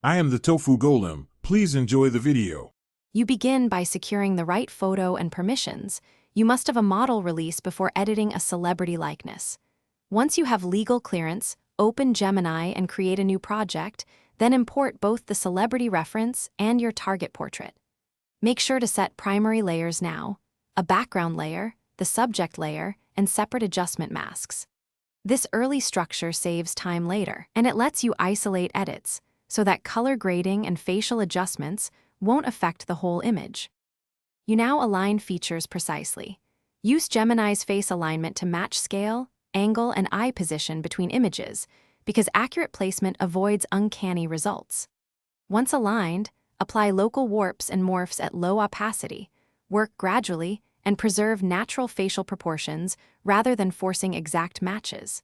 I am the Tofu Golem. Please enjoy the video. You begin by securing the right photo and permissions. You must have a model release before editing a celebrity likeness. Once you have legal clearance, open Gemini and create a new project, then import both the celebrity reference and your target portrait. Make sure to set primary layers now, a background layer, the subject layer, and separate adjustment masks. This early structure saves time later, and it lets you isolate edits, so that color grading and facial adjustments won't affect the whole image. You now align features precisely. Use Gemini's face alignment to match scale, angle, and eye position between images, because accurate placement avoids uncanny results. Once aligned, apply local warps and morphs at low opacity, work gradually, and preserve natural facial proportions rather than forcing exact matches.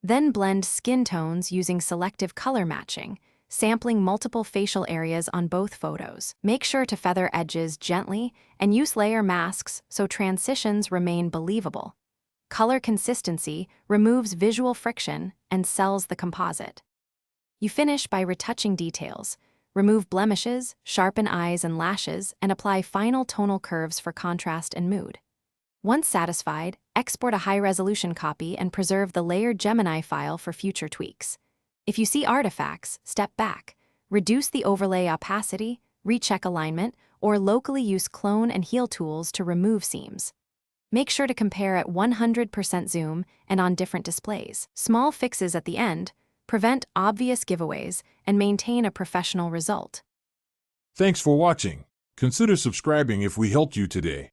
Then blend skin tones using selective color matching, sampling multiple facial areas on both photos. Make sure to feather edges gently and use layer masks so transitions remain believable. Color consistency removes visual friction and sells the composite. You finish by retouching details. Remove blemishes, sharpen eyes and lashes, and apply final tonal curves for contrast and mood. Once satisfied, export a high-resolution copy and preserve the layered Gemini file for future tweaks. If you see artifacts, step back, reduce the overlay opacity, recheck alignment, or locally use clone and heal tools to remove seams. Make sure to compare at 100% zoom and on different displays. Small fixes at the end prevent obvious giveaways and maintain a professional result. Thanks for watching. Consider subscribing if we helped you today.